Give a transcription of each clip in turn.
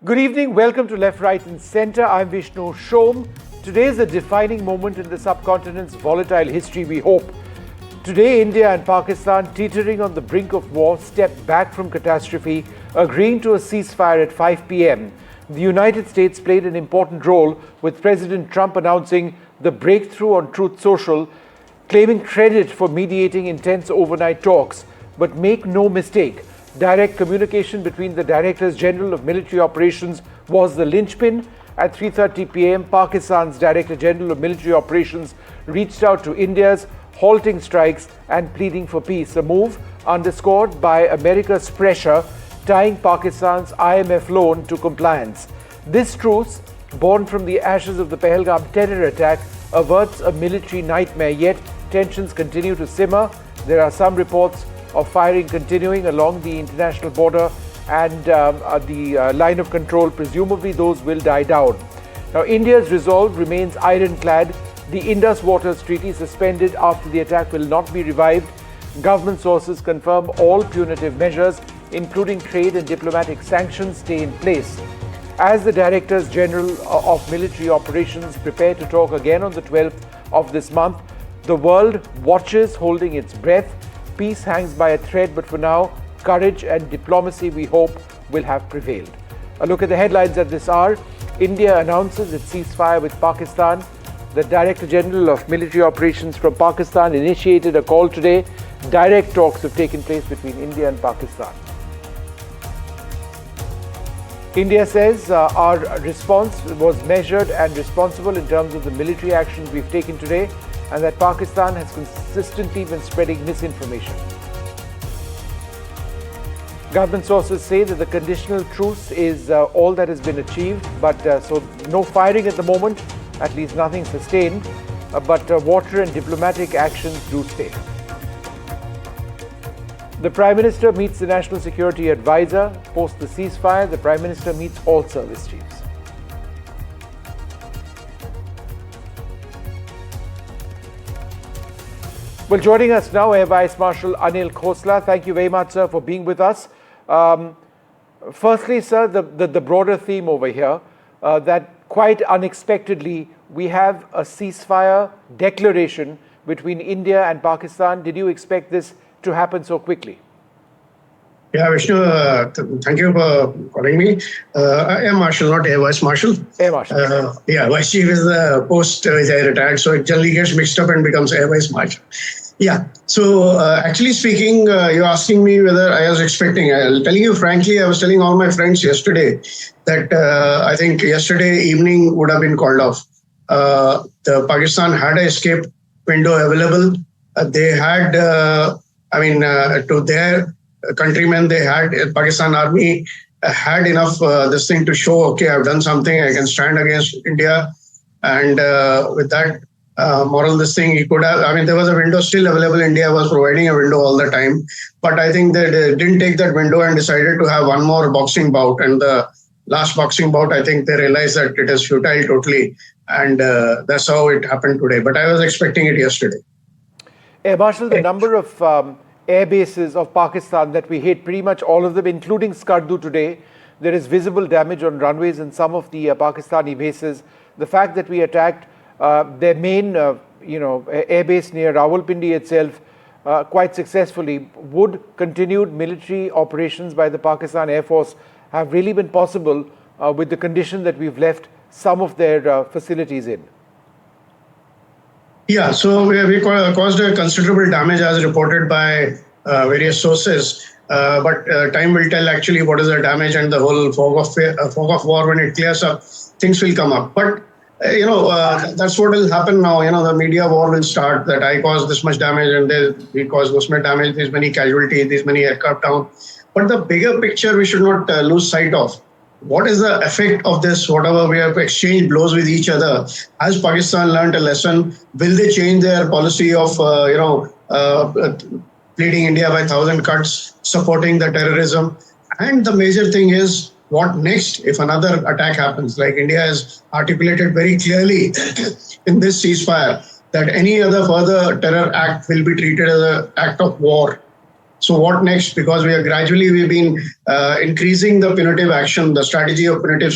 Good evening, welcome to Left, Right and Centre. I'm Vishnu Shom. Today is a defining moment in the subcontinent's volatile history, we hope. Today, India and Pakistan, teetering on the brink of war, stepped back from catastrophe, agreeing to a ceasefire at 5 p.m. The United States played an important role, with President Trump announcing the breakthrough on Truth Social, claiming credit for mediating intense overnight talks. But make no mistake, direct communication between the Directors General of Military Operations was the linchpin. At 3:30 p.m., Pakistan's Director General of Military Operations reached out to India's, halting strikes and pleading for peace, a move underscored by America's pressure, tying Pakistan's IMF loan to compliance. This truce, born from the ashes of the Pahalgam terror attack, averts a military nightmare, yet tensions continue to simmer. There are some reports of firing continuing along the international border and the line of control. Presumably those will die down. Now, India's resolve remains ironclad. The Indus Waters Treaty, suspended after the attack, will not be revived. Government sources confirm all punitive measures, including trade and diplomatic sanctions, stay in place. As the Directors General of Military Operations prepare to talk again on the 12th of this month, the world watches, holding its breath. Peace hangs by a thread, but for now, courage and diplomacy, we hope, will have prevailed. A look at the headlines at this hour. India announces its ceasefire with Pakistan. The Director General of Military Operations from Pakistan initiated a call today. Direct talks have taken place between India and Pakistan. India says our response was measured and responsible in terms of the military actions we've taken today, and that Pakistan has consistently been spreading misinformation. Government sources say that the conditional truce is all that has been achieved, but so no firing at the moment, at least nothing sustained, but water and diplomatic actions do stay. The Prime Minister meets the National Security Advisor. Post the ceasefire, the Prime Minister meets all service chiefs. Well, joining us now, Air Vice Marshal Anil Khosla. Thank you very much, sir, for being with us. Firstly, sir, the broader theme over here, that quite unexpectedly, we have a ceasefire declaration between India and Pakistan. Did you expect this to happen so quickly? Yeah, Vishnu, thank you for calling me. Air Marshal, not Air Vice Marshal. Air Marshal. Yeah, Vice Chief is the post which I retired, so it generally gets mixed up and becomes Air Vice Marshal. Yeah, so actually speaking, you're asking me whether I was expecting. I'll tell you frankly, I was telling all my friends yesterday that I think yesterday evening would have been called off. The Pakistan had an escape window available. They had, to their countrymen, they had, Pakistan Army had enough this thing to show, okay, I've done something, I can stand against India. And with that moral this thing, he could have, there was a window still available. India was providing a window all the time. But I think they didn't take that window and decided to have one more boxing bout. And the last boxing bout, I think they realized that it is futile totally. And that's how it happened today. But I was expecting it yesterday. Air Marshal, the number of air bases of Pakistan that we hit, pretty much all of them, including Skardu today. There is visible damage on runways in some of the Pakistani bases. The fact that we attacked their main air base near Rawalpindi itself quite successfully, would continued military operations by the Pakistan Air Force have really been possible with the condition that we've left some of their facilities in? Yeah, so we caused a considerable damage as reported by various sources. But time will tell actually what is the damage, and the whole fog of war, when it clears up, things will come up. But, that's what will happen now. The media war will start, that I caused this much damage and we caused this much damage, these many casualties, these many aircraft down. But the bigger picture we should not lose sight of. What is the effect of this, whatever we have exchanged blows with each other? Has Pakistan learned a lesson? Will they change their policy of, pleading India by 1,000 cuts, supporting the terrorism? And the major thing is, what next if another attack happens? Like India has articulated very clearly in this ceasefire that any other further terror act will be treated as an act of war. So what next? Because we've been increasing the punitive action, the strategy of punitive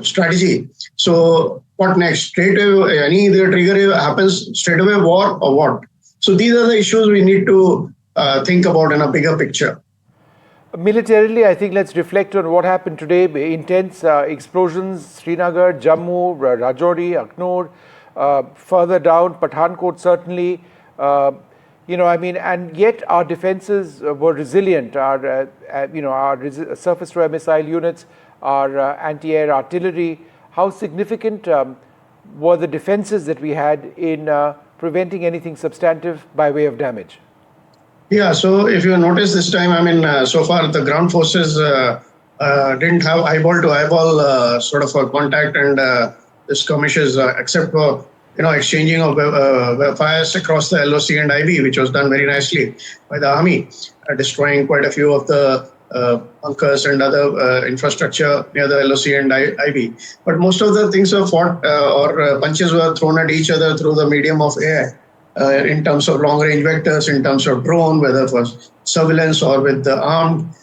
strategy. So what next? Straight away, any the trigger happens straight away, war or what? So these are the issues we need to think about in a bigger picture. Militarily, I think let's reflect on what happened today. Intense explosions, Srinagar, Jammu, Rajouri, Aknur, further down, Pathankot certainly. And yet our defenses were resilient. Our surface-to-air missile units, our anti-air artillery. How significant were the defenses that we had in preventing anything substantive by way of damage? Yeah, so if you notice this time, so far the ground forces didn't have eyeball to eyeball sort of a contact and skirmishes, except for exchanging of fires across the LOC and IB, which was done very nicely by the army, destroying quite a few of the bunkers and other infrastructure near the LOC and IB. But most of the things were fought or punches were thrown at each other through the medium of air. In terms of long-range vectors, in terms of drone, whether for surveillance or with the armed.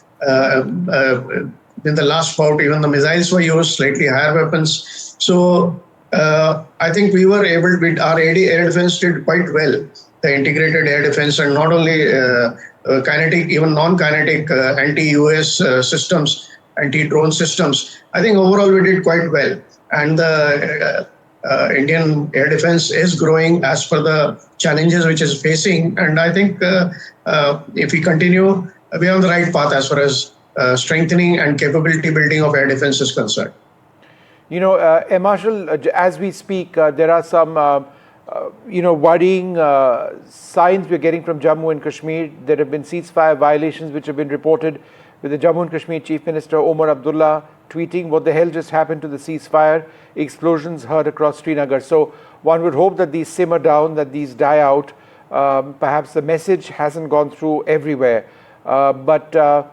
In the last bout, even the missiles were used, slightly higher weapons. So I think we were able, with our air defense did quite well. The integrated air defense, and not only kinetic, even non-kinetic anti-US systems, anti-drone systems. I think overall we did quite well. And the Indian air defense is growing as per the challenges which is facing, and I think if we continue, we are on the right path as far as strengthening and capability building of air defense is concerned. Air Marshal, as we speak, there are some worrying signs we're getting from Jammu and Kashmir. There have been ceasefire violations which have been reported, with the Jammu and Kashmir Chief Minister Omar Abdullah tweeting, what the hell just happened to the ceasefire? Explosions heard across Srinagar. So one would hope that these simmer down, that these die out. Perhaps the message hasn't gone through everywhere. Your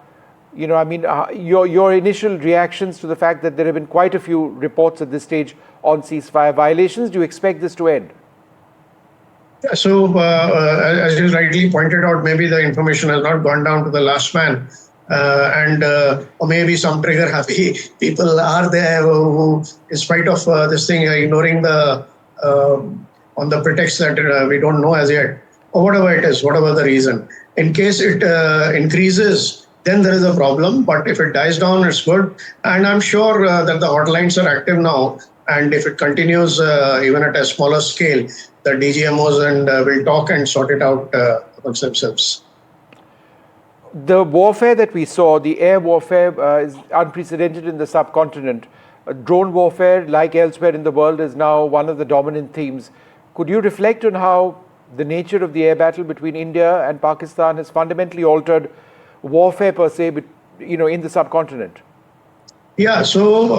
initial reactions to the fact that there have been quite a few reports at this stage on ceasefire violations. Do you expect this to end? So, as you rightly pointed out, maybe the information has not gone down to the last man. Or maybe some trigger happy people are there who, in spite of this thing, are ignoring the on the pretext that we don't know as yet, or whatever it is, whatever the reason. In case it increases, then there is a problem. But if it dies down, it's good. And I'm sure that the hotlines are active now. And if it continues even at a smaller scale, the DGMOs and will talk and sort it out amongst themselves. The warfare that we saw, the air warfare, is unprecedented in the subcontinent. Drone warfare, like elsewhere in the world, is now one of the dominant themes. Could you reflect on how the nature of the air battle between India and Pakistan has fundamentally altered warfare per se, in the subcontinent? Yeah, so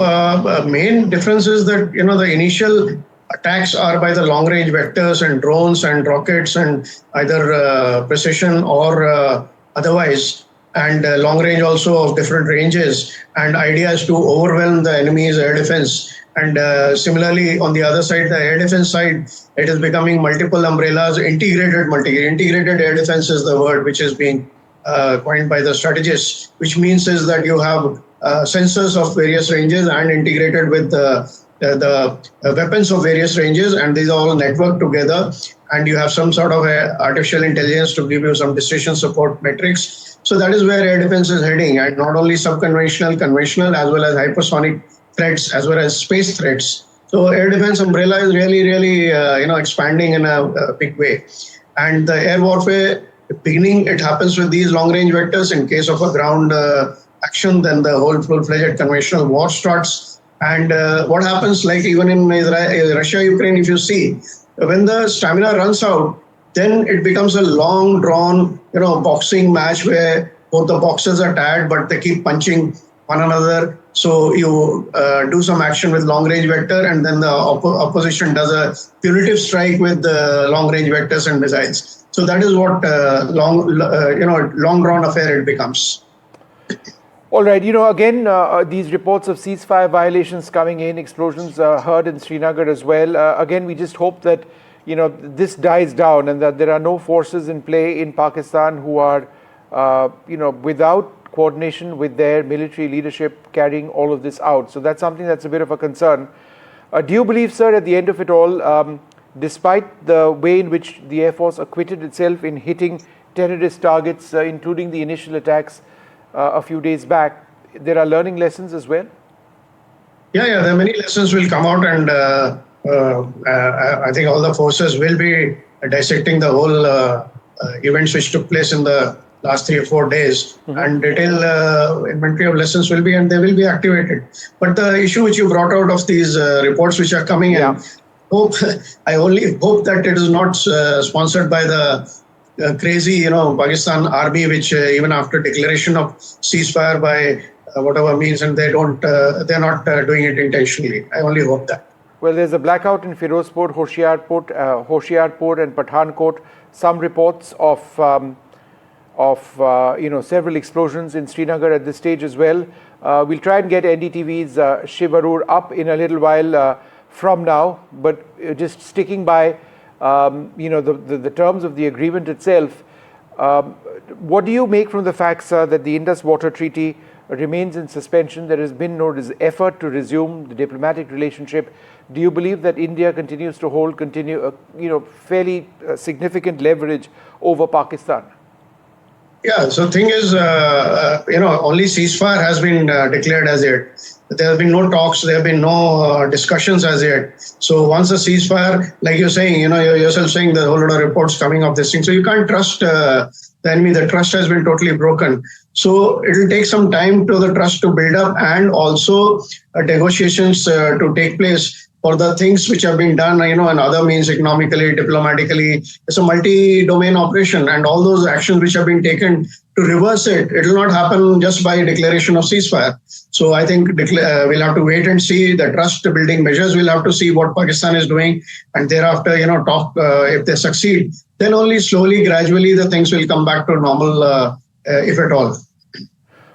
main difference is that, the initial attacks are by the long-range vectors and drones and rockets and either precision or otherwise, and long range also of different ranges, and idea is to overwhelm the enemy's air defense. And similarly, on the other side, the air defense side, it is becoming multiple umbrellas, integrated air defense is the word which is being coined by the strategists, which means is that you have sensors of various ranges and integrated with the weapons of various ranges, and these are all networked together, and you have some sort of artificial intelligence to give you some decision support metrics. So that is where air defense is heading, and not only subconventional, conventional, as well as hypersonic threats, as well as space threats. So air defense umbrella is really expanding in a big way. And the air warfare, beginning, it happens with these long-range vectors. In case of a ground action, then the whole full-fledged conventional war starts. And what happens, like even in Russia, Ukraine, if you see, when the stamina runs out, then it becomes a long drawn, boxing match where both the boxers are tired, but they keep punching one another. So you do some action with long range vector, and then the opposition does a punitive strike with the long range vectors and missiles. So that is what long drawn affair it becomes. All right, again, these reports of ceasefire violations coming in, explosions heard in Srinagar as well. Again, we just hope that, this dies down and that there are no forces in play in Pakistan who are, without coordination with their military leadership carrying all of this out. So that's something that's a bit of a concern. Do you believe, sir, at the end of it all, despite the way in which the Air Force acquitted itself in hitting terrorist targets, including the initial attacks a few days back, there are learning lessons as well? Yeah, there are many lessons will come out, and I think all the forces will be dissecting the whole events which took place in the last 3 or 4 days, and detailed inventory of lessons will be, and they will be activated. But the issue which you brought out of these reports which are coming in, I only hope that it is not sponsored by the crazy, Pakistan army, which even after declaration of ceasefire by whatever means, and they're not doing it intentionally. I only hope that. Well, there's a blackout in Firozpur, Hoshiarpur and Pathankot. Some reports of several explosions in Srinagar at this stage as well. We'll try and get NDTV's Shiv Arur up in a little while from now, but just sticking by the terms of the agreement itself. What do you make from the fact, sir, that the Indus Water Treaty remains in suspension? There has been no effort to resume the diplomatic relationship. Do you believe that India continues to hold fairly significant leverage over Pakistan? Yeah, so thing is, only ceasefire has been declared as yet. There have been no talks, there have been no discussions as yet. So once the ceasefire, like you're saying, you're yourself saying the whole lot of reports coming of this thing. So you can't trust the enemy. The trust has been totally broken. So it will take some time to the trust to build up, and also negotiations to take place for the things which have been done, and other means, economically, diplomatically. It's a multi-domain operation, and all those actions which have been taken to reverse it, it will not happen just by declaration of ceasefire. So I think we'll have to wait and see the trust building measures. We'll have to see what Pakistan is doing, and thereafter, talk if they succeed. Then only slowly, gradually, the things will come back to normal, if at all.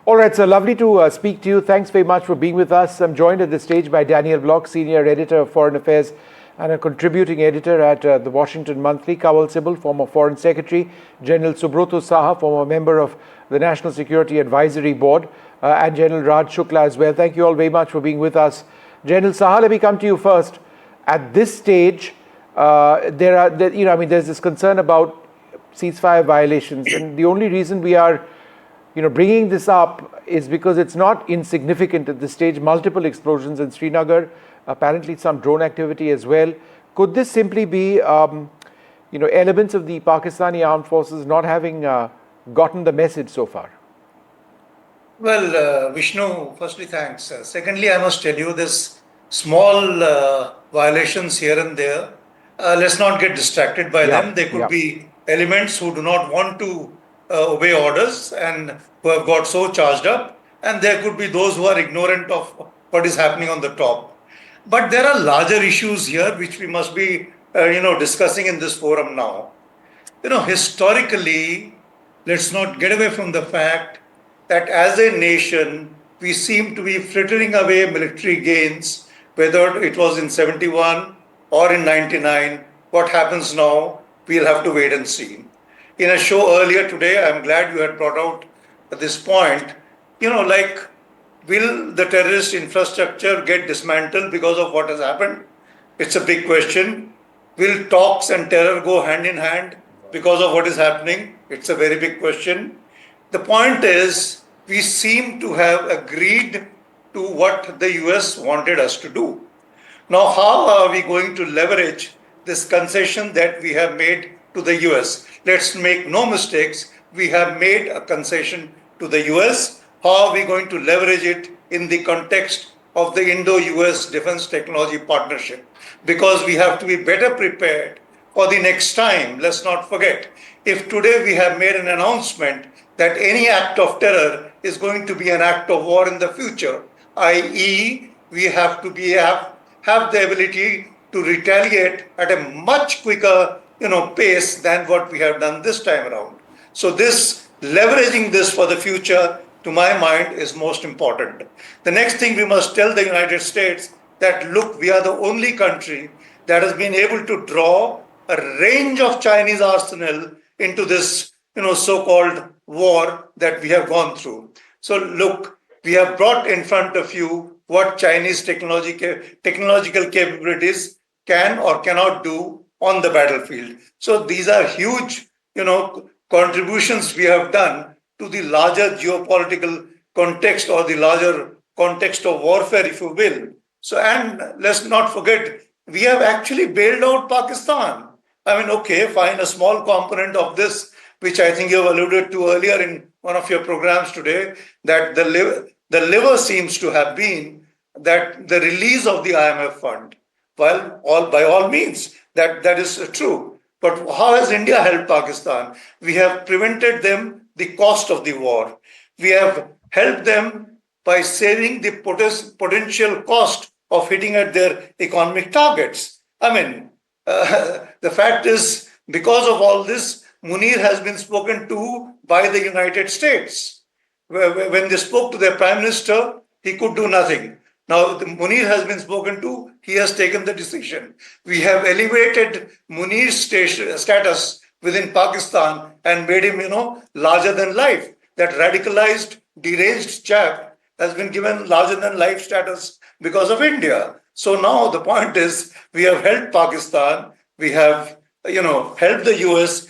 All right, sir. Lovely to speak to you. Thanks very much for being with us. I'm joined at this stage by Daniel Block, Senior Editor of Foreign Affairs and a contributing editor at the Washington Monthly, Kawal Sibal, former Foreign Secretary, General Subroto Saha, former member of the National Security Advisory Board, and General Raj Shukla as well. Thank you all very much for being with us. General Saha, let me come to you first. At this stage, there's this concern about ceasefire violations, and the only reason we are bringing this up is because it's not insignificant at this stage. Multiple explosions in Srinagar, apparently some drone activity as well. Could this simply be, elements of the Pakistani armed forces not having gotten the message so far? Well, Vishnu, firstly, thanks. Secondly, I must tell you this small violations here and there. Let's not get distracted by them. There could be elements who do not want to obey orders and who have got so charged up, and there could be those who are ignorant of what is happening on the top. But there are larger issues here which we must be discussing in this forum now. Historically, let's not get away from the fact that as a nation we seem to be frittering away military gains, whether it was in 71 or in 99. What happens now, we'll have to wait and see. In a show earlier today, I'm glad you had brought out this point, will the terrorist infrastructure get dismantled because of what has happened? It's a big question. Will talks and terror go hand in hand because of what is happening? It's a very big question. The point is, we seem to have agreed to what the US wanted us to do. Now, how are we going to leverage this concession that we have made to the US? Let's make no mistakes, we have made a concession to the US. How are we going to leverage it in the context of the Indo-US Defence Technology Partnership? Because we have to be better prepared for the next time. Let's not forget, if today we have made an announcement that any act of terror is going to be an act of war in the future, i.e. we have to have the ability to retaliate at a much quicker pace than what we have done this time around. So leveraging this for the future, to my mind, is most important. The next thing, we must tell the United States that, look, we are the only country that has been able to draw a range of Chinese arsenal into this, so-called war that we have gone through. So look, we have brought in front of you what Chinese technological capabilities can or cannot do on the battlefield. So these are huge, contributions we have done to the larger geopolitical context or the larger context of warfare, if you will. So, and let's not forget, we have actually bailed out Pakistan. I mean, okay, fine, a small component of this, which I think you have alluded to earlier in one of your programs today, that the liver seems to have been that the release of the IMF fund. Well, by all means, that is true. But how has India helped Pakistan? We have prevented them the cost of the war. We have helped them by saving the potential cost of hitting at their economic targets. I mean, the fact is, because of all this, Munir has been spoken to by the United States. When they spoke to their prime minister, he could do nothing. Now, Munir has been spoken to, he has taken the decision. We have elevated Munir's status within Pakistan and made him, larger than life. That radicalized, deranged chap has been given larger than life status because of India. So now the point is, we have helped Pakistan, we have, helped the US,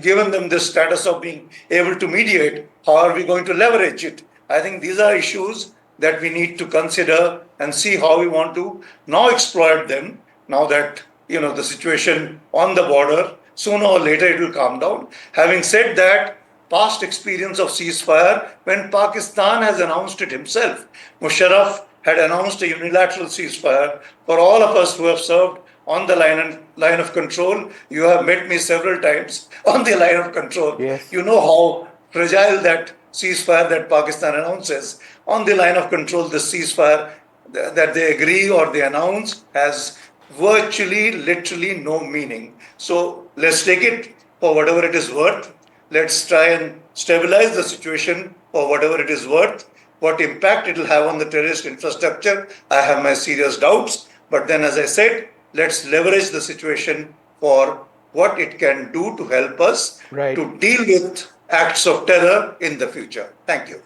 given them this status of being able to mediate. How are we going to leverage it? I think these are issues that we need to consider and see how we want to now exploit them, now that, the situation on the border, sooner or later it will calm down. Having said that, past experience of ceasefire, when Pakistan has announced it himself, Musharraf had announced a unilateral ceasefire. For all of us who have served on the line of control, you have met me several times on the line of control. Yes. You know how fragile that ceasefire that Pakistan announces. On the line of control, the ceasefire that they agree or they announce has virtually, literally no meaning. So let's take it for whatever it is worth. Let's try and stabilize the situation for whatever it is worth. What impact it will have on the terrorist infrastructure, I have my serious doubts. But then, as I said, let's leverage the situation for what it can do to help us to deal with acts of terror in the future. Thank you.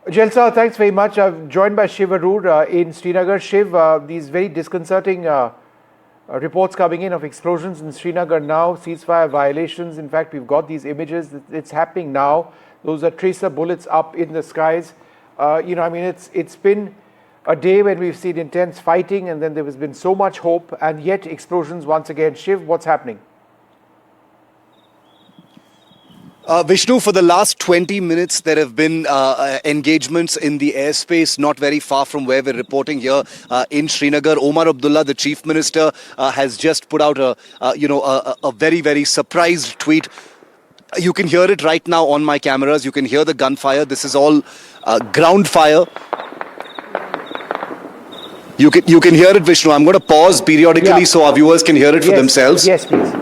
Jalsa, thanks very much. I'm joined by Shiv Arur in Srinagar. Shiv, these very disconcerting reports coming in of explosions in Srinagar now, ceasefire violations. In fact, we've got these images. It's happening now. Those are tracer bullets up in the skies. It's been a day when we've seen intense fighting, and then there has been so much hope, and yet explosions once again. Shiv, what's happening? Vishnu, for the last 20 minutes, there have been engagements in the airspace not very far from where we're reporting here in Srinagar. Omar Abdullah, the Chief Minister, has just put out a very, very surprised tweet. You can hear it right now on my cameras. You can hear the gunfire. This is all ground fire. You can hear it, Vishnu. I'm going to pause periodically so our viewers can hear it for themselves. Yes, please.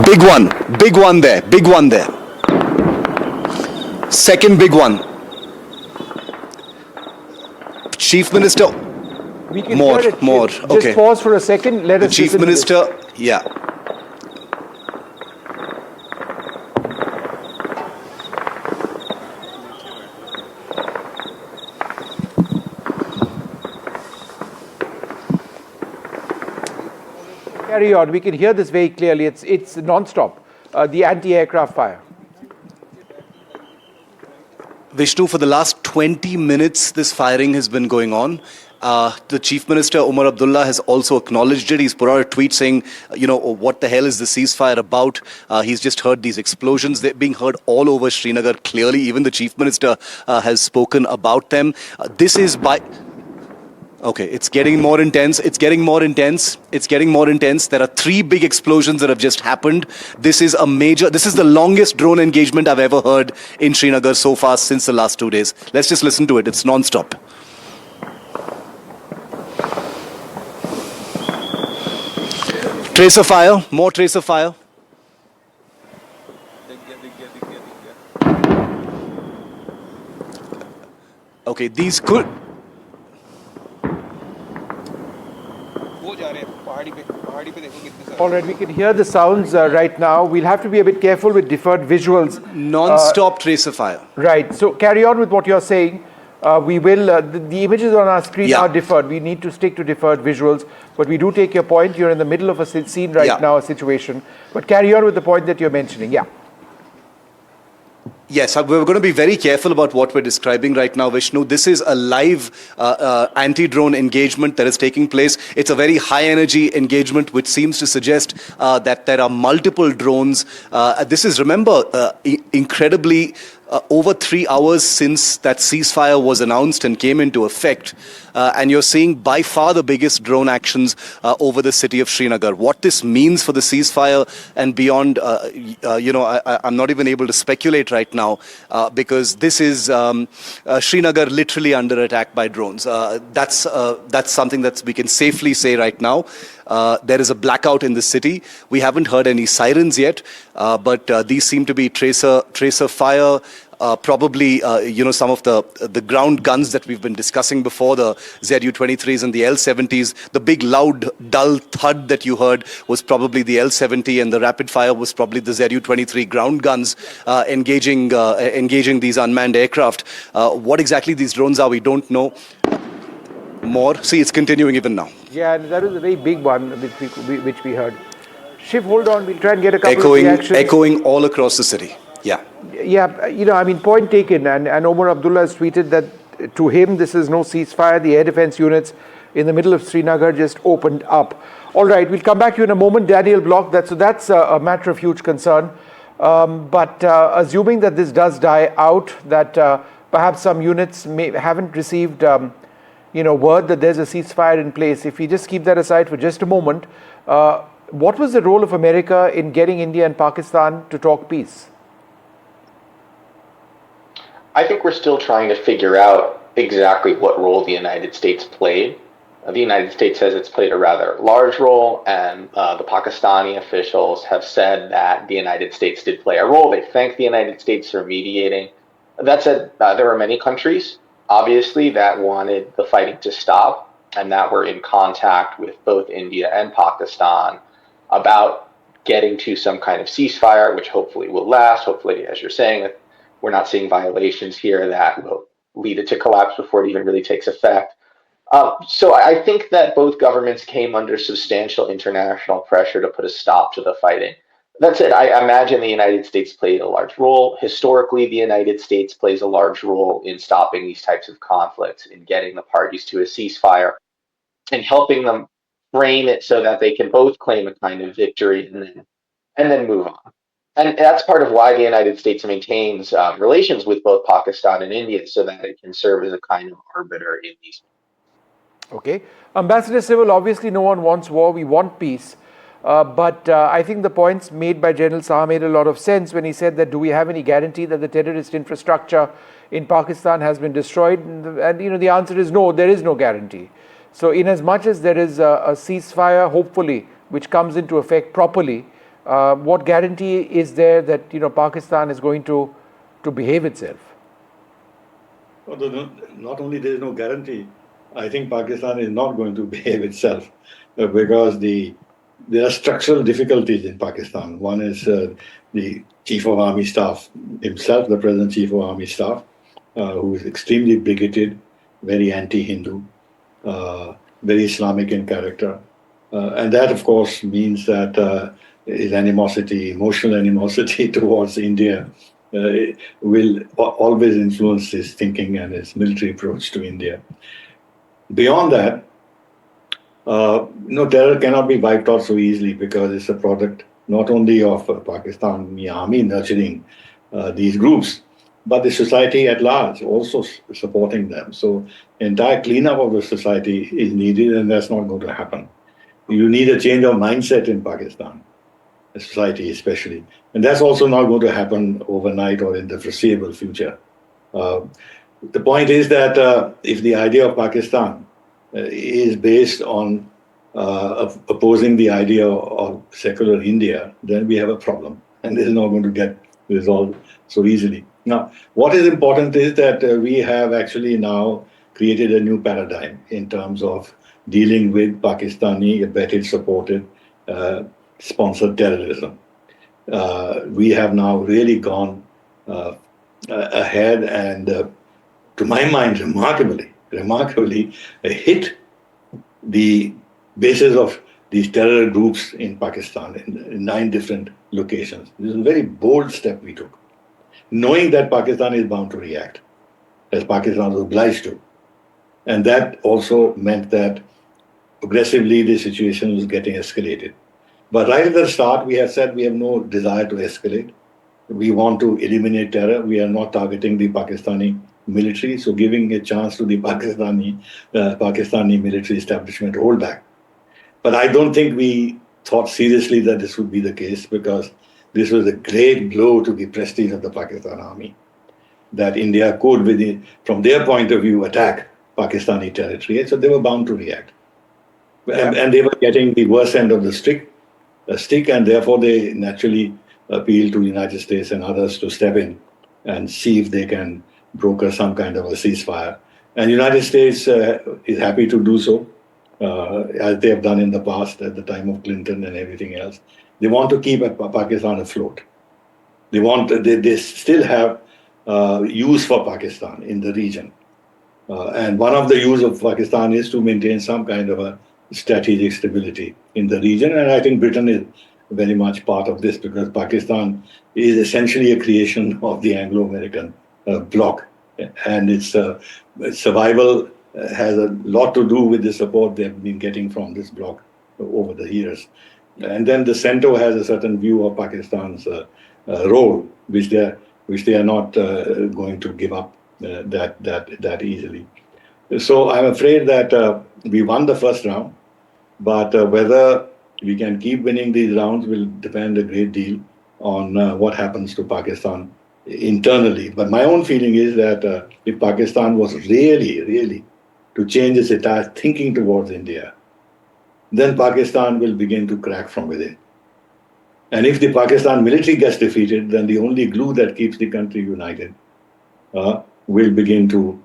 Big one there. Second big one. Chief Minister. We can more. Hear it. Okay. Just pause for a second. Let us. The Chief Minister. Yeah. Carry on. We can hear this very clearly. It's non-stop. The anti-aircraft fire. Vishnu, for the last 20 minutes, this firing has been going on. The Chief Minister, Omar Abdullah, has also acknowledged it. He's put out a tweet saying, what the hell is the ceasefire about? He's just heard these explosions. They're being heard all over Srinagar, clearly. Even the Chief Minister has spoken about them. This is by... Okay, it's getting more intense. There are 3 big explosions that have just happened. This is the longest drone engagement I've ever heard in Srinagar so far since the last 2 days. Let's just listen to it. It's non-stop. Tracer fire, more tracer fire. Okay, these could... All right, we can hear the sounds right now. We'll have to be a bit careful with deferred visuals. Non-stop tracer fire. Right. So carry on with what you're saying. We will. The images on our screen Yeah. are deferred. We need to stick to deferred visuals. But we do take your point. You're in the middle of a scene right Yeah. now, a situation. But carry on with the point that you're mentioning. Yeah. Yes, we're going to be very careful about what we're describing right now, Vishnu. This is a live anti-drone engagement that is taking place. It's a very high-energy engagement, which seems to suggest that there are multiple drones. This is, remember, incredibly over 3 hours since that ceasefire was announced and came into effect. And you're seeing by far the biggest drone actions over the city of Srinagar. What this means for the ceasefire and beyond, I'm not even able to speculate right now because this is Srinagar literally under attack by drones. That's something that we can safely say right now. There is a blackout in the city. We haven't heard any sirens yet, but these seem to be tracer fire. Probably, some of the ground guns that we've been discussing before, the Zu-23s and the L-70s. The big, loud, dull thud that you heard was probably the L-70, and the rapid fire was probably the Zu-23 ground guns engaging these unmanned aircraft. What exactly these drones are, we don't know. More. See, it's continuing even now. Yeah, and that was a very big one which we heard. Shiv, hold on. We'll try and get a couple of reactions. Echoing all across the city. Yeah. Yeah, point taken. And Omar Abdullah has tweeted that to him, this is no ceasefire. The air defense units in the middle of Srinagar just opened up. All right, we'll come back to you in a moment. Daniel Block, that's a matter of huge concern. But assuming that this does die out, that perhaps some units haven't received word that there's a ceasefire in place. If we just keep that aside for just a moment, what was the role of America in getting India and Pakistan to talk peace? I think we're still trying to figure out exactly what role the United States played. The United States says it's played a rather large role, and the Pakistani officials have said that the United States did play a role. They thanked the United States for mediating. That said, there are many countries, obviously, that wanted the fighting to stop and that were in contact with both India and Pakistan about getting to some kind of ceasefire, which hopefully will last. Hopefully, as you're saying, we're not seeing violations here that will lead it to collapse before it even really takes effect. So I think that both governments came under substantial international pressure to put a stop to the fighting. That said, I imagine the United States played a large role. Historically, the United States plays a large role in stopping these types of conflicts, in getting the parties to a ceasefire, and helping them frame it so that they can both claim a kind of victory and then move on. And that's part of why the United States maintains relations with both Pakistan and India, so that it can serve as a kind of arbiter in these. Okay. Ambassador Civil, obviously no one wants war, we want peace. But I think the points made by General Shah made a lot of sense when he said that do we have any guarantee that the terrorist infrastructure in Pakistan has been destroyed? And the answer is no, there is no guarantee. So in as much as there is a ceasefire, hopefully, which comes into effect properly, what guarantee is there that Pakistan is going to behave itself? Well, not only there is no guarantee, I think Pakistan is not going to behave itself because there are structural difficulties in Pakistan. One is the Chief of Army Staff himself, the present Chief of Army Staff, who is extremely bigoted, very anti-Hindu, very Islamic in character. And that, of course, means that his animosity, emotional animosity towards India will always influence his thinking and his military approach to India. Beyond that, terror cannot be wiped out so easily because it's a product not only of Pakistani army nurturing these groups, but the society at large also supporting them. So entire cleanup of the society is needed, and that's not going to happen. You need a change of mindset in Pakistan, the society especially. And that's also not going to happen overnight or in the foreseeable future. The point is that if the idea of Pakistan is based on opposing the idea of secular India, then we have a problem. And this is not going to get resolved so easily. Now, what is important is that we have actually now created a new paradigm in terms of dealing with Pakistani abetted, supported, sponsored terrorism. We have now really gone ahead and, to my mind, remarkably hit the basis of these terror groups in Pakistan in 9 different locations. This is a very bold step we took, knowing that Pakistan is bound to react, as Pakistan was obliged to. And that also meant that progressively the situation was getting escalated. But right at the start, we have said we have no desire to escalate. We want to eliminate terror. We are not targeting the Pakistani military, so giving a chance to the Pakistani military establishment to hold back. But I don't think we thought seriously that this would be the case, because this was a great blow to the prestige of the Pakistan army, that India could, from their point of view, attack Pakistani territory. And so they were bound to react. And they were getting the worst end of the stick, and therefore they naturally appeal to the United States and others to step in and see if they can broker some kind of a ceasefire. And the United States is happy to do so, as they have done in the past at the time of Clinton and everything else. They want to keep Pakistan afloat. They still have use for Pakistan in the region. And one of the use of Pakistan is to maintain some kind of a strategic stability in the region. And I think Britain is very much part of this, because Pakistan is essentially a creation of the Anglo-American bloc. And its survival has a lot to do with the support they've been getting from this bloc over the years. And then the center has a certain view of Pakistan's role, which they are not going to give up that easily. So I'm afraid that we won the first round, but whether we can keep winning these rounds will depend a great deal on what happens to Pakistan internally. But my own feeling is that if Pakistan was really to change its entire thinking towards India, then Pakistan will begin to crack from within. And if the Pakistan military gets defeated, then the only glue that keeps the country united will begin to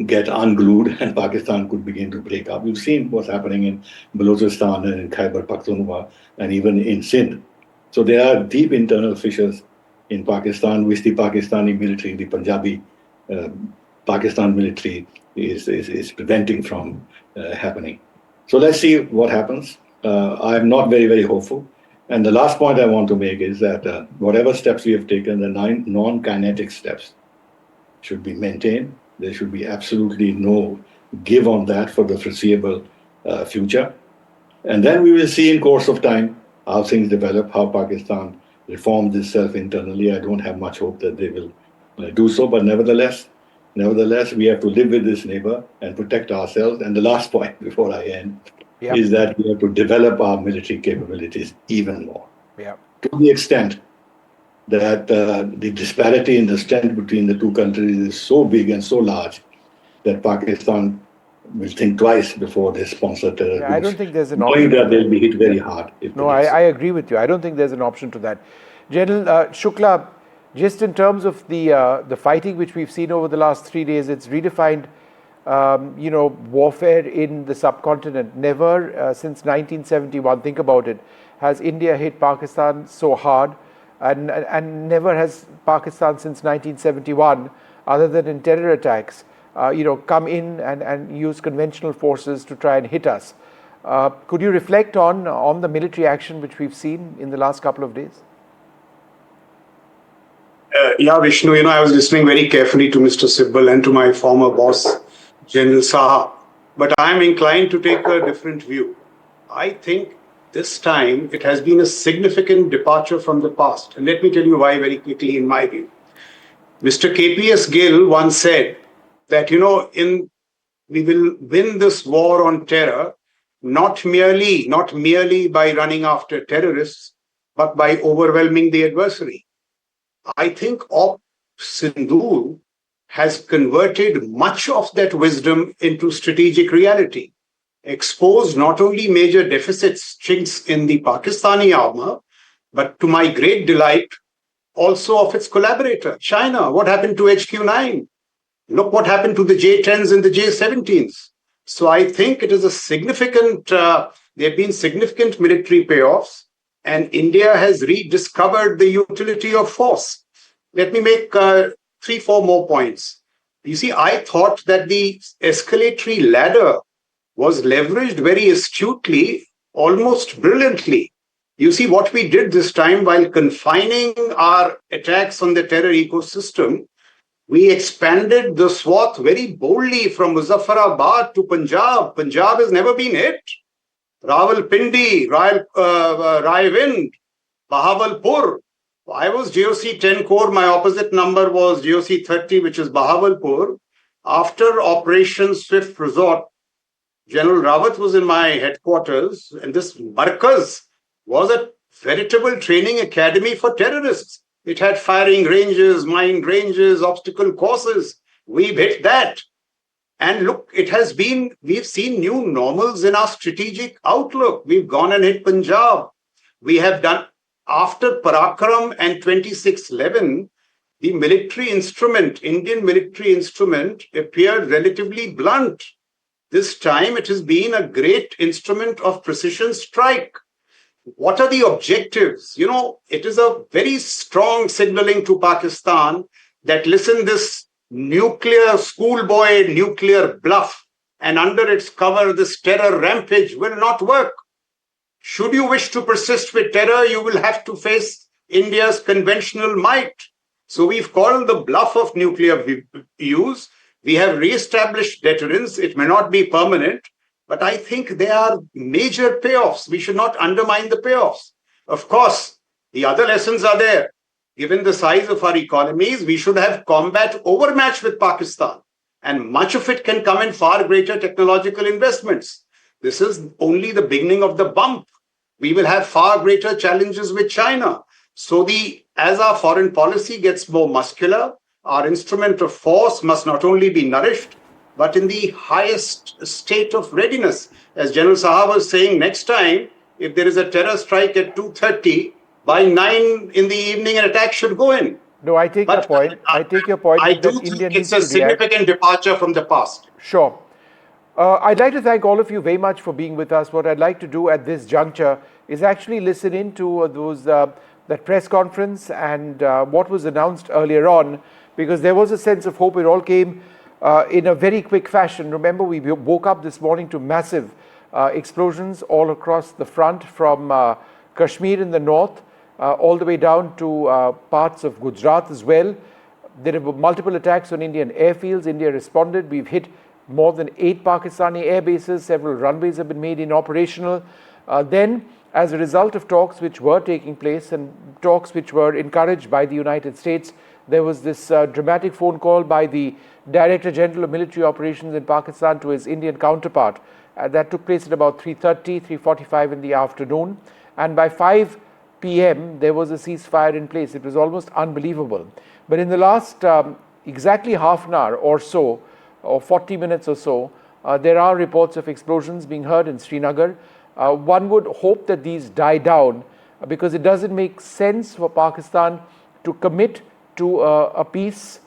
get unglued, and Pakistan could begin to break up. We've seen what's happening in Balochistan and in Khyber Pakhtunkhwa and even in Sindh. So there are deep internal fissures in Pakistan, which the Pakistani military, the Punjabi Pakistan military is preventing from happening. So let's see what happens. I'm not very hopeful. And the last point I want to make is that whatever steps we have taken, the 9 non-kinetic steps, should be maintained. There should be absolutely no give on that for the foreseeable future. And then we will see in course of time how things develop, how Pakistan reforms itself internally. I don't have much hope that they will do so, but nevertheless, we have to live with this neighbor and protect ourselves. And the last point before I end is that we have to develop our military capabilities even more. To the extent that the disparity in the strength between the two countries is so big and so large that Pakistan will think twice before they sponsor terror groups. I don't think there's an option. Knowing that they'll be hit very hard. No, I agree with you. I don't think there's an option to that. General Shukla, just in terms of the fighting which we've seen over the last 3 days, it's redefined warfare in the subcontinent. Never since 1971, think about it, has India hit Pakistan so hard. And never has Pakistan since 1971, other than in terror attacks, come in and use conventional forces to try and hit us. Could you reflect on the military action which we've seen in the last couple of days? Vishnu, I was listening very carefully to Mr. Sibbal and to my former boss, General Saha, but I'm inclined to take a different view. I think this time it has been a significant departure from the past. And let me tell you why very quickly in my view. Mr. KPS Gill once said that, we will win this war on terror not merely by running after terrorists, but by overwhelming the adversary. I think Op Sindoor has converted much of that wisdom into strategic reality. Exposed not only major deficits, chinks in the Pakistani armor, but to my great delight, also of its collaborator, China. What happened to HQ-9? Look what happened to the J-10s and the J-17s. So I think it is a significant, there have been significant military payoffs, and India has rediscovered the utility of force. Let me make 3-4 more points. You see, I thought that the escalatory ladder was leveraged very astutely, almost brilliantly. You see, what we did this time while confining our attacks on the terror ecosystem, we expanded the swath very boldly from Muzaffarabad to Punjab. Punjab has never been hit. Rawalpindi, Raiwind, Bahawalpur. I was GOC 10 core. My opposite number was GOC 30, which is Bahawalpur. After Operation Swift Resort, General Rawat was in my headquarters, and this Markaz was a veritable training academy for terrorists. It had firing ranges, mine ranges, obstacle courses. We've hit that. And look, we've seen new normals in our strategic outlook. We've gone and hit Punjab. We have done, after Parakram and 2611, the military instrument, Indian military instrument, appeared relatively blunt. This time it has been a great instrument of precision strike. What are the objectives? You know, it is a very strong signaling to Pakistan that, listen, this nuclear schoolboy, nuclear bluff, and under its cover, this terror rampage will not work. Should you wish to persist with terror, you will have to face India's conventional might. So we've called the bluff of nuclear use. We have re-established deterrence. It may not be permanent, but I think there are major payoffs. We should not undermine the payoffs. Of course, the other lessons are there. Given the size of our economies, we should have combat overmatch with Pakistan. And much of it can come in far greater technological investments. This is only the beginning of the bump. We will have far greater challenges with China. So as our foreign policy gets more muscular, our instrument of force must not only be nourished, but in the highest state of readiness. As General Saha was saying, next time, if there is a terror strike at 2:30, by 9 in the evening, an attack should go in. No, I take your point. I take your point. I that do India think needs it's a to react. significant departure from the past. Sure. I'd like to thank all of you very much for being with us. What I'd like to do at this juncture is actually listen in to that press conference and what was announced earlier on, because there was a sense of hope. It all came in a very quick fashion. Remember, we woke up this morning to massive explosions all across the front, from Kashmir in the north all the way down to parts of Gujarat as well. There were multiple attacks on Indian airfields. India responded. We've hit more than 8 Pakistani air bases. Several runways have been made inoperational. Then, as a result of talks which were taking place and talks which were encouraged by the United States, there was this dramatic phone call by the Director General of Military Operations in Pakistan to his Indian counterpart. That took place at about 3:30, 3:45 in the afternoon. And by 5 p.m., there was a ceasefire in place. It was almost unbelievable. But in the last exactly half an hour or so, or 40 minutes or so, there are reports of explosions being heard in Srinagar. One would hope that these die down, because it doesn't make sense for Pakistan to commit to a peace.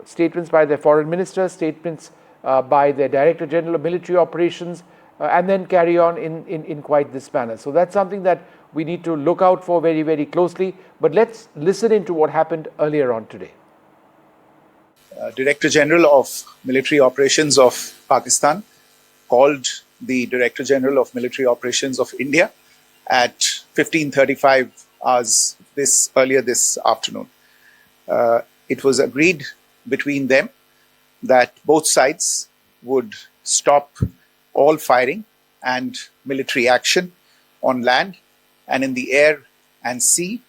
Statements by their foreign minister, statements by their Director General of Military Operations, and then carry on in quite this manner. So that's something that we need to look out for very, very closely. But let's listen into what happened earlier on today. Director General of Military Operations of Pakistan called the Director General of Military Operations of India at 15:35 hours earlier this afternoon. It was agreed between them that both sides would stop all firing and military action on land and in the air and sea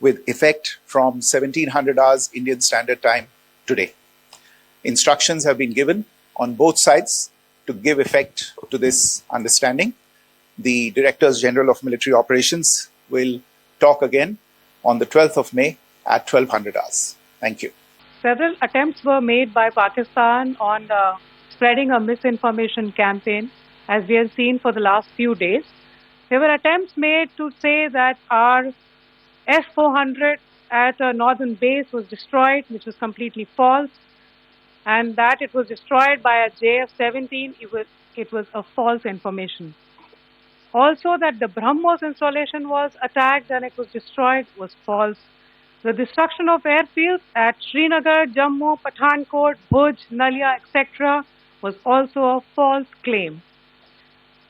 with effect from 1700 hours Indian Standard Time today. Instructions have been given on both sides to give effect to this understanding. The Directors General of Military Operations will talk again on the 12th of May at 1200 hours. Thank you. Several attempts were made by Pakistan on spreading a misinformation campaign, as we have seen for the last few days. There were attempts made to say that our F-400 at a northern base was destroyed, which was completely false. and that it was destroyed by a JF-17, it was a false information. Also, that the BrahMos installation was attacked and it was destroyed was false. The destruction of airfields at Srinagar, Jammu, Pathankot, Bhuj, Nalia, etc. was also a false claim.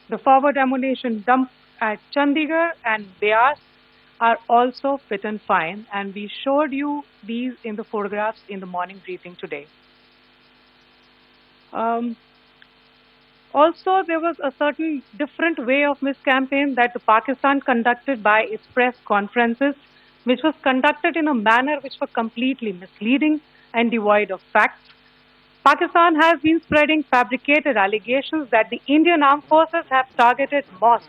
The forward ammunition dump at Chandigarh and Beas are also fit and fine, and we showed you these in the photographs in the morning briefing today. Also, there was a certain different way of miscampaign that Pakistan conducted by its press conferences, which was conducted in a manner which was completely misleading and devoid of facts. Pakistan has been spreading fabricated allegations that the Indian armed forces have targeted mosques.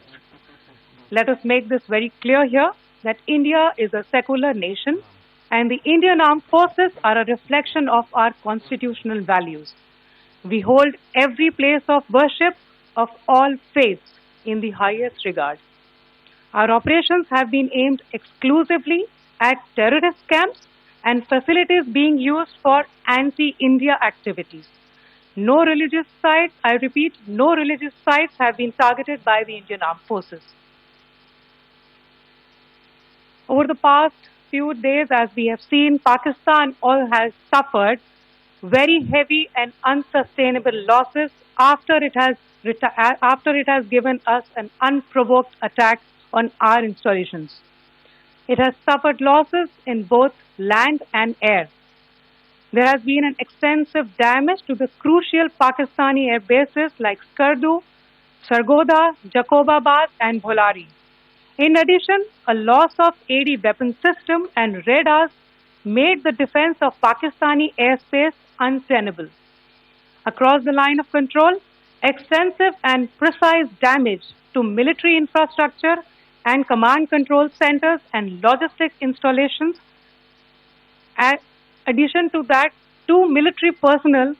Let us make this very clear here, that India is a secular nation and the Indian armed forces are a reflection of our constitutional values. We hold every place of worship of all faiths in the highest regard. Our operations have been aimed exclusively at terrorist camps and facilities being used for anti-India activities. No religious sites, I repeat, no religious sites have been targeted by the Indian armed forces. Over the past few days, as we have seen, Pakistan has suffered very heavy and unsustainable losses after it has given us an unprovoked attack on our installations. It has suffered losses in both land and air. There has been an extensive damage to the crucial Pakistani air bases like Skardu, Sargodha, Jacobabad and Bholari. In addition, a loss of AD weapon system and radars made the defense of Pakistani airspace untenable. Across the line of control, extensive and precise damage to military infrastructure and command control centers and logistic installations. In addition to that, 2 military personnel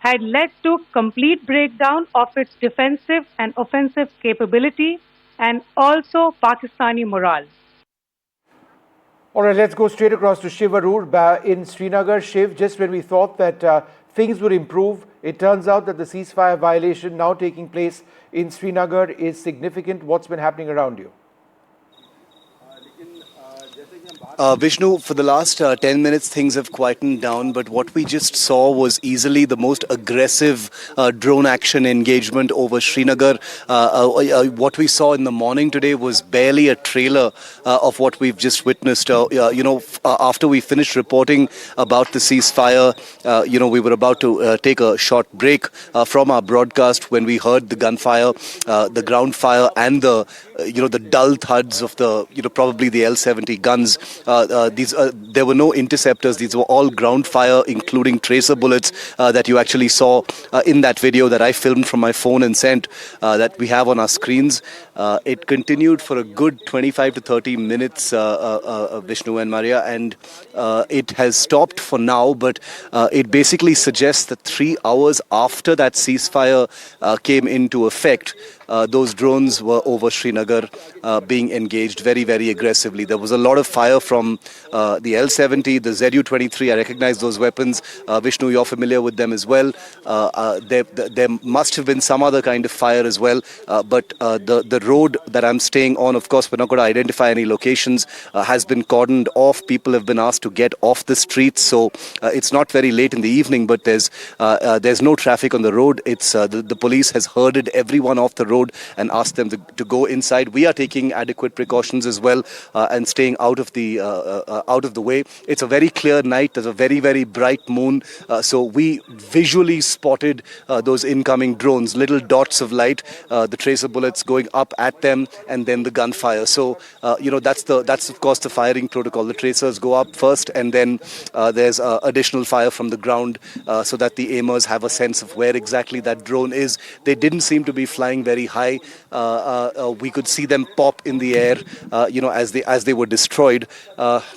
had led to complete breakdown of its defensive and offensive capability and also Pakistani morale. All right, let's go straight across to Shiv Arur in Srinagar. Shiv, just when we thought that things would improve, it turns out that the ceasefire violation now taking place in Srinagar is significant. What's been happening around you? Vishnu, for the last 10 minutes, things have quietened down, but what we just saw was easily the most aggressive drone action engagement over Srinagar. What we saw in the morning today was barely a trailer of what we've just witnessed. After we finished reporting about the ceasefire, we were about to take a short break from our broadcast when we heard the gunfire, the ground fire, and the dull thuds of the, probably the L-70 guns. There were no interceptors. These were all ground fire, including tracer bullets that you actually saw in that video that I filmed from my phone and sent that we have on our screens. It continued for a good 25 to 30 minutes, Vishnu and Maria, and it has stopped for now, but it basically suggests that 3 hours after that ceasefire came into effect, those drones were over Srinagar being engaged very, very aggressively. There was a lot of fire from the L-70, the Zu-23. I recognize those weapons. Vishnu, you're familiar with them as well. There must have been some other kind of fire as well. But the road that I'm staying on, of course, we're not going to identify any locations, has been cordoned off. People have been asked to get off the streets. So it's not very late in the evening, but there's no traffic on the road. It's the police has herded everyone off the road and asked them to go inside. We are taking adequate precautions as well and staying out of the way. It's a very clear night. There's a very, very bright moon. So we visually spotted those incoming drones, little dots of light, the tracer bullets going up at them, and then the gunfire. So that's of course the firing protocol. The tracers go up first, and then there's additional fire from the ground so that the aimers have a sense of where exactly that drone is. They didn't seem to be flying very high. We could see them pop in the air, as they were destroyed.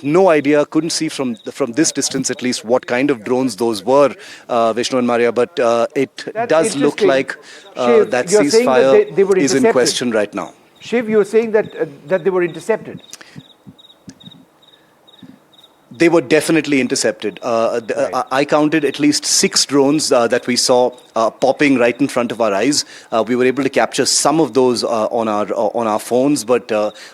No idea, couldn't see from this distance at least what kind of drones those were, Vishnu and Maria, but it does look like Shiv, that you're saying ceasefire that they were is in question right now. Shiv, you're saying that they were intercepted. They were definitely intercepted. I counted at least 6 drones that we saw popping right in front of our eyes. We were able to capture some of those on our phones, but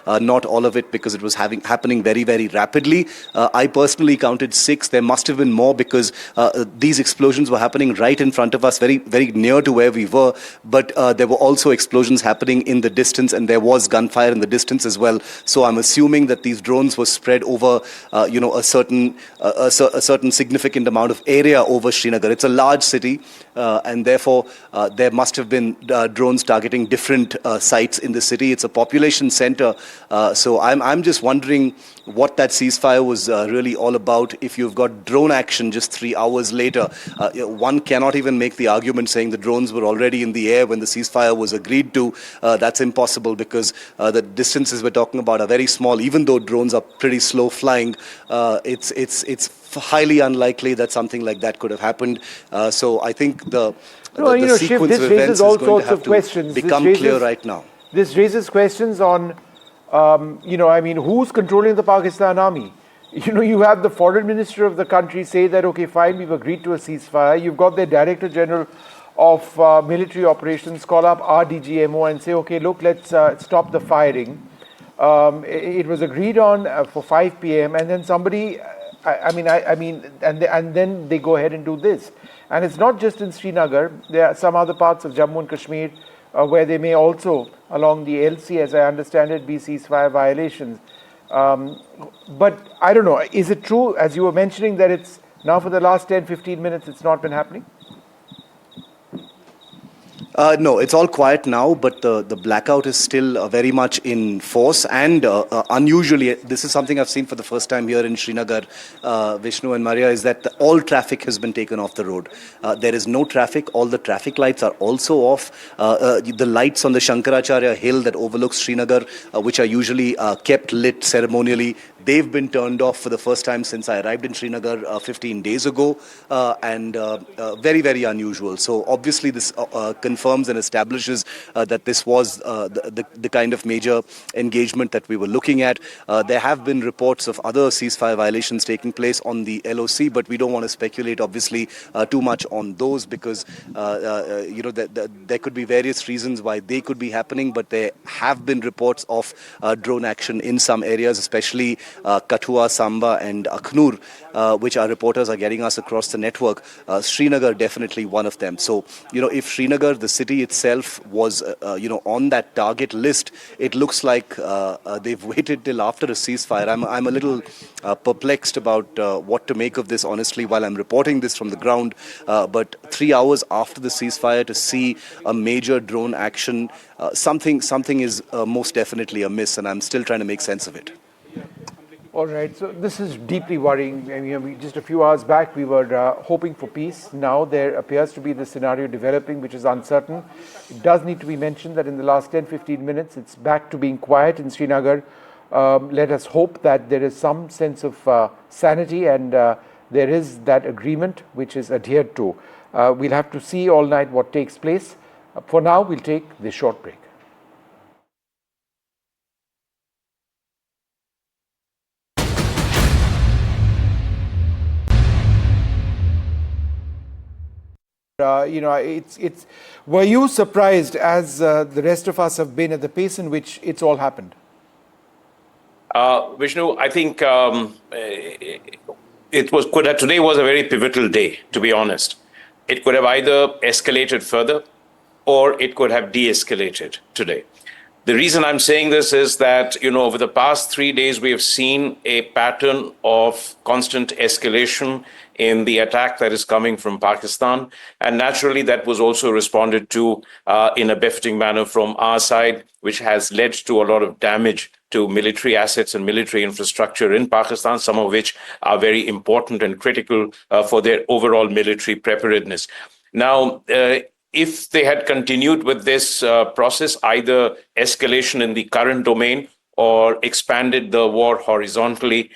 not all of it because it was happening very, very rapidly. I personally counted 6. There must have been more because these explosions were happening right in front of us, very, very near to where we were. But there were also explosions happening in the distance, and there was gunfire in the distance as well. So I'm assuming that these drones were spread over, a certain significant amount of area over Srinagar. It's a large city, and therefore there must have been drones targeting different sites in the city. It's a population center, so I'm just wondering what that ceasefire was really all about. If you've got drone action just 3 hours later, one cannot even make the argument saying the drones were already in the air when the ceasefire was agreed to. That's impossible because the distances we're talking about are very small. Even though drones are pretty slow flying, it's highly unlikely that something like that could have happened. So I think the sequence of events is going to have to become clear right now. This raises questions on, who's controlling the Pakistan army? You have the foreign minister of the country say that, okay, fine, we've agreed to a ceasefire. You've got the Director General of military operations call up RDGMO and say, okay, look, let's stop the firing. It was agreed on for 5 p.m. and then somebody, and then they go ahead and do this. And it's not just in Srinagar. There are some other parts of Jammu and Kashmir where they may also, along the LC, as I understand it, be ceasefire violations. But I don't know, is it true, as you were mentioning, that it's now for the last 10, 15 minutes, it's not been happening? No, it's all quiet now, but the blackout is still very much in force. And unusually, this is something I've seen for the first time here in Srinagar, Vishnu and Maria, is that all traffic has been taken off the road. There is no traffic. All the traffic lights are also off. The lights on the Shankaracharya hill that overlooks Srinagar, which are usually kept lit ceremonially, they've been turned off for the first time since I arrived in Srinagar 15 days ago, and very, very unusual. So obviously this confirms and establishes that this was the kind of major engagement that we were looking at. There have been reports of other ceasefire violations taking place on the LOC, but we don't want to speculate, obviously, too much on those because, there could be various reasons why they could be happening, but there have been reports of drone action in some areas, especially Kathua, Samba and Akhnur, which our reporters are getting us across the network. Srinagar definitely one of them. So, if Srinagar, the city itself, was, on that target list, it looks like they've waited till after a ceasefire. I'm a little perplexed about what to make of this, honestly, while I'm reporting this from the ground. But 3 hours after the ceasefire to see a major drone action, something is most definitely amiss, and I'm still trying to make sense of it. All right, so this is deeply worrying. Just a few hours back, we were hoping for peace. Now there appears to be the scenario developing, which is uncertain. It does need to be mentioned that in the last 10-15 minutes, it's back to being quiet in Srinagar. Let us hope that there is some sense of sanity and there is that agreement which is adhered to. We'll have to see all night what takes place. For now, we'll take this short break. Were you surprised, as the rest of us have been, at the pace in which it's all happened? Vishnu, I think today was a very pivotal day, to be honest. It could have either escalated further or it could have de-escalated today. The reason I'm saying this is that, over the past 3 days, we have seen a pattern of constant escalation in the attack that is coming from Pakistan. And naturally, that was also responded to in a befitting manner from our side, which has led to a lot of damage to military assets and military infrastructure in Pakistan, some of which are very important and critical for their overall military preparedness. Now, if they had continued with this process, either escalation in the current domain or expanded the war horizontally,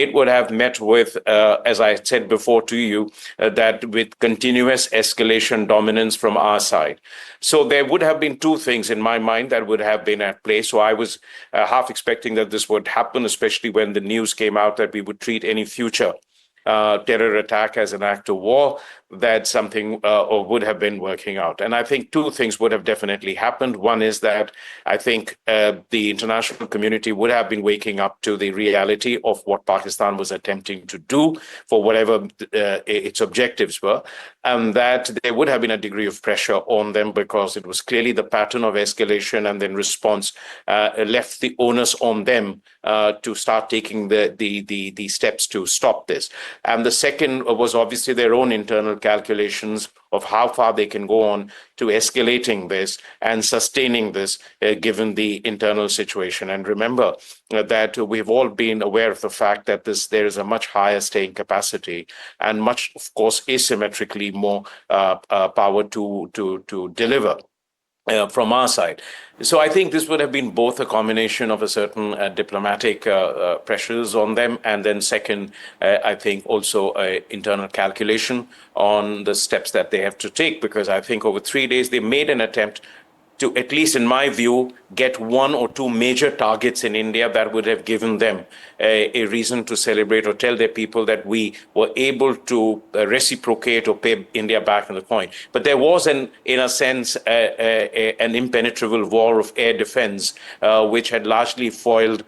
it would have met with, as I said before to you, that with continuous escalation dominance from our side. So there would have been two things in my mind that would have been at play. So I was half expecting that this would happen, especially when the news came out that we would treat any future terror attack as an act of war, that something or would have been working out. And I think two things would have definitely happened. One is that I think the international community would have been waking up to the reality of what Pakistan was attempting to do for whatever its objectives were, and that there would have been a degree of pressure on them because it was clearly the pattern of escalation and then response left the onus on them to start taking the steps to stop this. And the second was obviously their own internal calculations of how far they can go on to escalating this and sustaining this given the internal situation. And remember that we've all been aware of the fact that there is a much higher staying capacity and much, of course, asymmetrically more power to deliver from our side. So I think this would have been both a combination of a certain diplomatic pressures on them, and then second, I think also internal calculation on the steps that they have to take, because I think over 3 days they made an attempt to, at least in my view, get one or two major targets in India that would have given them a reason to celebrate or tell their people that we were able to reciprocate or pay India back in the coin. But there was, in a sense, an impenetrable wall of air defense, which had largely foiled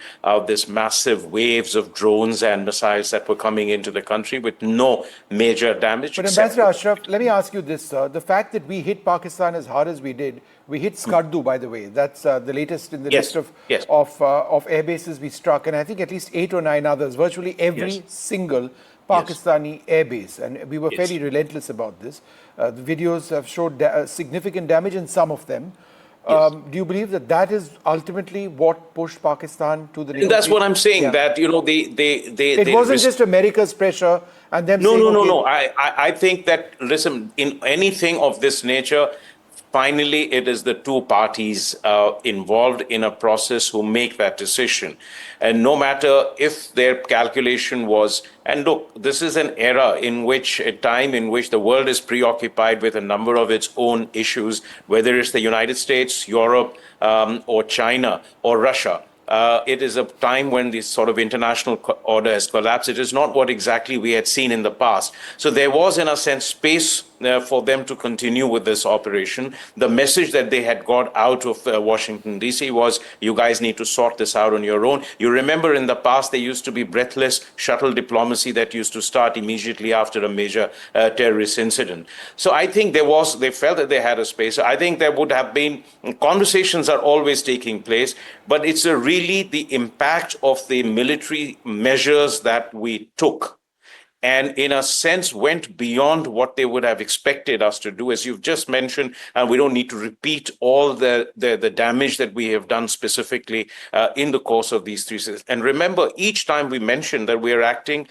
this massive waves of drones and missiles that were coming into the country with no major damage. But Ambassador Ashraf, let me ask you this, sir. The fact that we hit Pakistan as hard as we did, we hit Skardu, by the way. That's the latest in the list of air bases we struck, and I think at least 8 or 9 others, virtually every single Pakistani air base. And we were fairly relentless about this. The videos have showed significant damage in some of them. Do you believe that that is ultimately what pushed Pakistan to the That's what I'm saying, that, you know, it wasn't just America's pressure and them saying, No. I think that, listen, in anything of this nature, finally, it is the two parties involved in a process who make that decision. And no matter if their calculation was, and look, this is an era in which, a time in which the world is preoccupied with a number of its own issues, whether it's the United States, Europe, or China, or Russia. It is a time when this sort of international order has collapsed. It is not what exactly we had seen in the past. So there was, in a sense, space for them to continue with this operation. The message that they had got out of Washington, D.C. was, you guys need to sort this out on your own. You remember in the past, there used to be breathless shuttle diplomacy that used to start immediately after a major terrorist incident. So I think they felt that they had a space. I think there would have been, conversations are always taking place, but it's really the impact of the military measures that we took, and in a sense went beyond what they would have expected us to do, as you've just mentioned, and we don't need to repeat all the damage that we have done specifically in the course of these 3 years. And remember, each time we mentioned that we are acting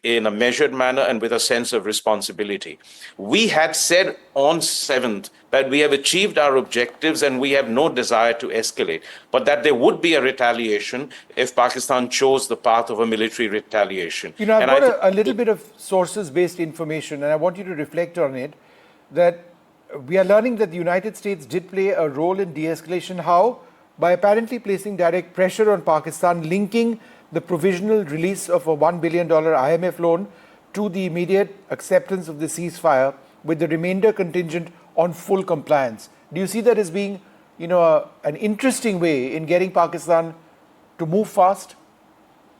in a measured manner and with a sense of responsibility. We had said on 7th that we have achieved our objectives and we have no desire to escalate, but that there would be a retaliation if Pakistan chose the path of a military retaliation. You know, I've got a little bit of sources-based information, and I want you to reflect on it, that we are learning that the United States did play a role in de-escalation. How? By apparently placing direct pressure on Pakistan, linking the provisional release of a $1 billion IMF loan to the immediate acceptance of the ceasefire, with the remainder contingent on full compliance. Do you see that as being, you know, an interesting way in getting Pakistan to move fast?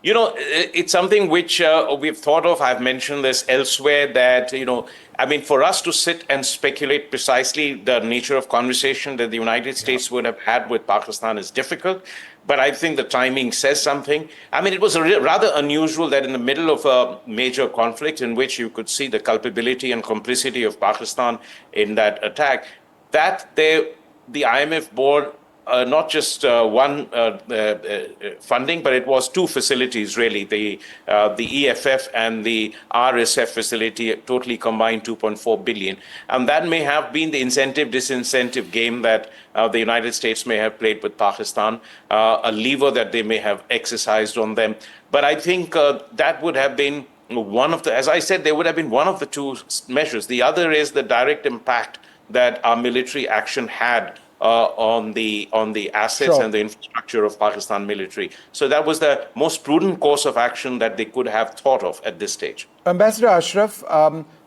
You know, it's something which we've thought of. I've mentioned this elsewhere, that, you know, I mean, for us to sit and speculate precisely the nature of conversation that the United States would have had with Pakistan is difficult. But I think the timing says something. I mean, it was rather unusual that in the middle of a major conflict in which you could see the culpability and complicity of Pakistan in that attack, that the IMF board not just one funding, but it was two facilities really, the EFF and the RSF facility, totally combined 2.4 billion. And that may have been the incentive-disincentive game that the United States may have played with Pakistan, a lever that they may have exercised on them. But I think that would have been one of the, as I said, there would have been one of the two measures. The other is the direct impact that our military action had on the assets and the infrastructure of Pakistan military. So that was the most prudent course of action that they could have thought of at this stage. Ambassador Ashraf,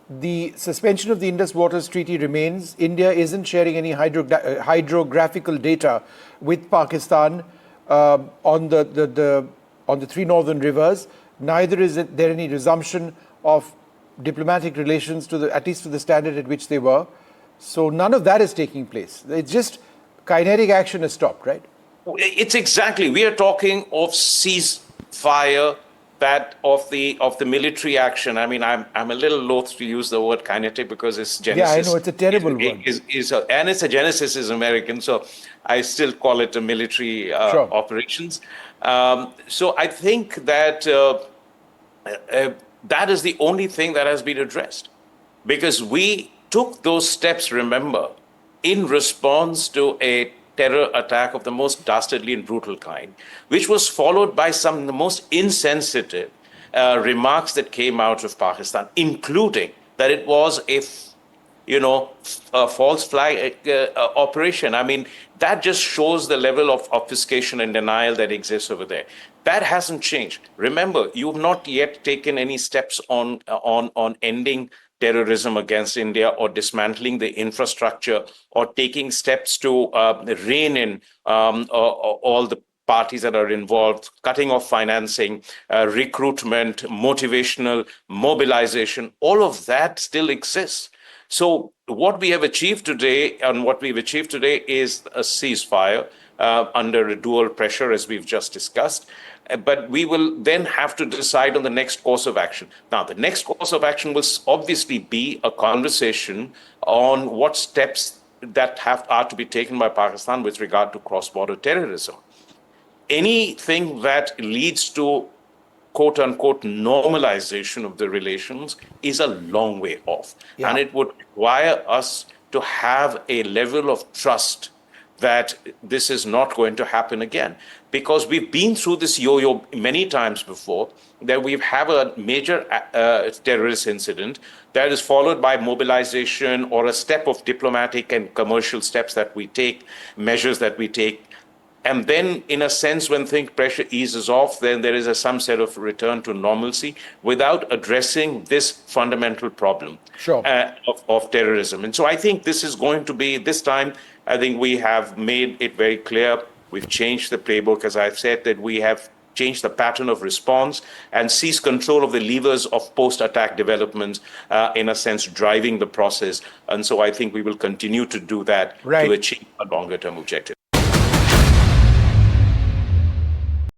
the suspension of the Indus Waters Treaty remains. India isn't sharing any hydrographical data with Pakistan on the three northern rivers. Neither is there any resumption of diplomatic relations to at least to the standard at which they were. So none of that is taking place. It's just kinetic action has stopped, right? It's exactly. We are talking of ceasefire, that of the military action. I mean, I'm a little loath to use the word kinetic because it's genesis. Yeah, I know, it's a terrible word. And it's a genesis is American, so I still call it a military operations. So I think that that is the only thing that has been addressed, because we took those steps, remember, in response to a terror attack of the most dastardly and brutal kind, which was followed by some of the most insensitive remarks that came out of Pakistan, including that it was a false flag operation. I mean, that just shows the level of obfuscation and denial that exists over there. That hasn't changed. Remember, you've not yet taken any steps on ending terrorism against India, or dismantling the infrastructure, or taking steps to rein in all the parties that are involved, cutting off financing, recruitment, motivational, mobilization. All of that still exists. So what we have achieved today, is a ceasefire under a dual pressure, as we've just discussed. But we will then have to decide on the next course of action. Now, the next course of action will obviously be a conversation on what steps that are to be taken by Pakistan with regard to cross-border terrorism. Anything that leads to quote-unquote normalization of the relations is a long way off. Yeah. And it would require us to have a level of trust that this is not going to happen again. Because we've been through this yo-yo many times before, that we have a major terrorist incident that is followed by mobilization or a step of diplomatic and commercial steps that we take, measures that we take. And then, in a sense, when pressure eases off, then there is some set of return to normalcy without addressing this fundamental problem of terrorism. And so I think this is going to be, this time, I think we have made it very clear. We've changed the playbook, as I've said, that we have changed the pattern of response and seized control of the levers of post-attack developments, in a sense, driving the process. And so I think we will continue to do that to achieve a longer-term objective.